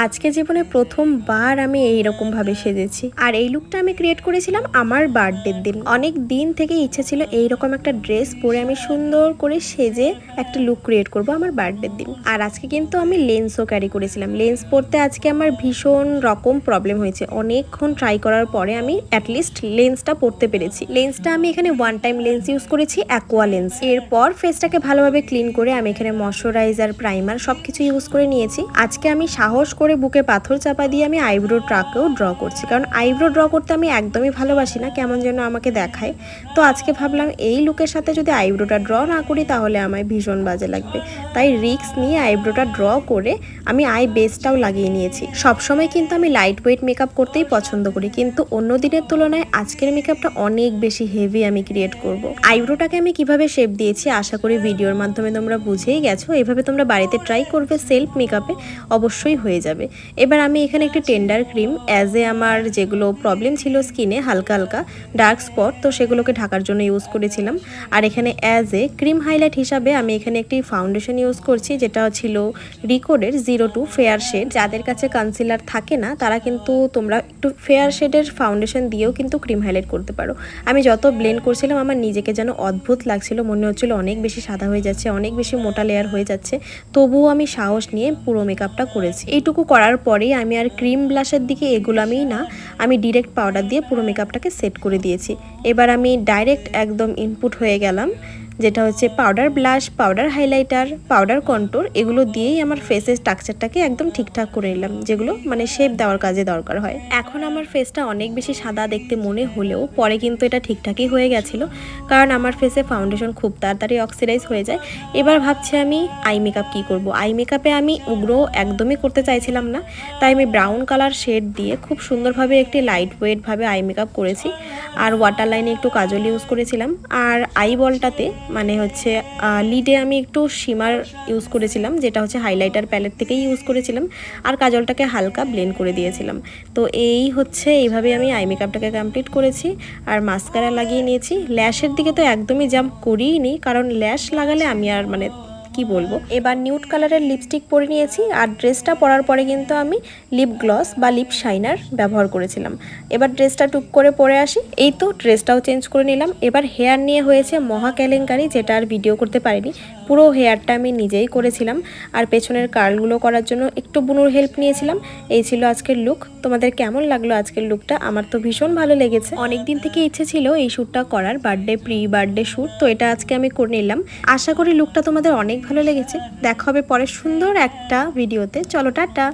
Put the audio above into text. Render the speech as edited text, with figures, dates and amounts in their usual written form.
আজকে জীবনে প্রথমবার আমি এইরকম ভাবে সেজেছি। আর এই লুকটা আমি ক্রিয়েট করেছিলাম আমার বার্থডের দিন। অনেক দিন থেকে ইচ্ছে ছিল এইরকম একটা ড্রেস পরে আমি সুন্দর করে সেজে একটা লুক ক্রিয়েট করব আমার বার্থডের দিন। আর আজকে কিন্তু আমি লেন্সও ক্যারি করেছিলাম। লেন্স পরতে আজকে আমার ভীষণ রকম প্রবলেম হয়েছে। অনেকক্ষণ ট্রাই করার পরে আমি অ্যাটলিস্ট লেন্সটা পরতে পেরেছি। লেন্সটা আমি এখানে ওয়ান টাইম লেন্স ইউজ করেছি, অ্যাকোয়া লেন্স। এরপর ফেসটাকে ভালোভাবে ক্লিন করে আমি এখানে ময়শ্চারাইজার, প্রাইমার সবকিছু ইউজ করে নিয়েছি। আজকে আমি সাহস করে বুকে পাথর চাপা দিয়ে আমি আইব্রো ট্রাকেও ড্র করছি, কারণ আইব্রো ড্র করতে আমি একদমই ভালোবাসি না, কেমন যেন আমাকে দেখায়। তো আজকে ভাবলাম এই লুকের সাথে যদি আইব্রোটা ড্র না করি তাহলে আমায় ভীষণ বাজে লাগবে। তাই রিস্ক নিয়ে আইব্রোটা ড্র করে আমি আই বেসটাও লাগিয়ে নিয়েছি। সবসময় কিন্তু আমি লাইট ওয়েট মেকআপ করতেই পছন্দ করি, কিন্তু অন্য দিনের তুলনায় আজকের মেকআপটা অনেক বেশি হেভি আমি ক্রিয়েট করব। আইব্রোটাকে আমি কিভাবে শেপ দিয়েছি আশা করি ভিডিওর মাধ্যমে তোমরা বুঝেই গেছো। এভাবে তোমরা বাড়িতে ট্রাই করবে, সেলফ মেকআপে অবশ্যই হয়ে যাবে। এবার আমি এখানে একটি টেন্ডার ক্রিম আমার যেগুলো প্রবলেম ছিল স্কিনে, হালকা হালকা ডার্ক স্পট, তো সেগুলোকে ঢাকার জন্য ইউজ করেছিলাম। আর এখানে ক্রিম হাইলাইট হিসাবে আমি এখানে একটি ফাউন্ডেশন ইউজ করছি, যেটা ছিল রিকোডের 02 ফেয়ার শেড। যাদের কাছে কনসিলার থাকে না তারা কিন্তু তোমরা একটু ফেয়ার শেডের ফাউন্ডেশন দিয়েও কিন্তু ক্রিম হাইলাইট করতে পারো। আমি যত ব্লেন্ড করছিলাম আমার নিজেকে যেন অদ্ভুত লাগছিল, মনে হচ্ছিল অনেক বেশি সাদা হয়ে যাচ্ছে, অনেক বেশি মোটা লেয়ার হয়ে যাচ্ছে। তবুও আমি সাহস নিয়ে পুরো মেকআপটা করেছি। এইটুকু করার পরেই আমি আর ক্রিম ব্লাশের দিকে এগুলামই না, আমি ডিরেক্ট পাউডার দিয়ে পুরো মেকআপটাকে সেট করে দিয়েছি। এবার আমি ডাইরেক্ট একদম ইনপুট হয়ে গেলাম, যেটা হচ্ছে powder blush, powder highlighter, powder contour, এগুলো দিয়েই আমার ফেসের স্ট্রাকচারটাকে একদম ঠিকঠাক করে নিলাম, যেগুলো মানে শেপ দেওয়ার কাজে দরকার হয়। এখন আমার ফেসটা অনেক বেশি সাদা দেখতে মনে হলেও পরে কিন্তু এটা ঠিকঠাকই হয়ে গেছিলো, কারণ আমার ফেসে ফাউন্ডেশন খুব তাড়াতাড়ি অক্সিডাইজ হয়ে যায়। এবার ভাবছি আমি আই মেকআপ কী করব। আই মেকআপে আমি উগ্র একদমই করতে চাইছিলাম না, তাই আমি ব্রাউন কালার শেড দিয়ে খুব সুন্দরভাবে একটি লাইট ওয়েটভাবে আই মেকআপ করেছি। আর ওয়াটার লাইনে একটু কাজল ইউজ করেছিলাম, আর আই বলটাতে মানে হচ্ছে লিডে আমি একটু শিমার ইউজ করেছিলাম, যেটা হচ্ছে হাইলাইটার প্যালেট থেকেই ইউজ করেছিলাম, আর কাজলটাকে হালকা ব্লেন্ড করে দিয়েছিলাম। তো এই হচ্ছে এইভাবে আমি আই মেকআপটাকে কমপ্লিট করেছি। আর মাস্কারা লাগিয়ে নিয়েছি। ল্যাশের দিকে তো একদমই জাম্প করিই নি, কারণ ল্যাশ লাগালে আমি আর মানে কি বলবো। এবার নিউড কালারের লিপস্টিক পরে নিয়েছি, আর ড্রেসটা পরার পরে কিন্তু আমি লিপ গ্লস বা লিপ শাইনার ব্যবহার করেছিলাম। এবার ড্রেসটা টুক করে পরে আসি। এই তো ড্রেসটাও চেঞ্জ করে নিলাম। এবার হেয়ার নিয়ে হয়েছে মহা কেলেঙ্কারি, যেটা আর ভিডিও করতে পারিনি। পুরো হেয়ারটা আমি নিজেই করেছিলাম, আর পেছনের কার্লগুলো করার জন্য একটু বুনুর হেল্প নিয়েছিলাম। এই ছিল আজকের লুক। তোমাদের কেমন লাগলো আজকের লুকটা? আমার তো ভীষণ ভালো লেগেছে। অনেক দিন থেকে ইচ্ছে ছিল এই শ্যুটটা করার, প্রি বার্থডে শ্যুট, তো এটা আজকে আমি করে নিলাম। আশা করি লুকটা তোমাদের অনেক ভালো লেগেছে। দেখা হবে পরে সুন্দর একটা ভিডিওতে। চলো টাটা।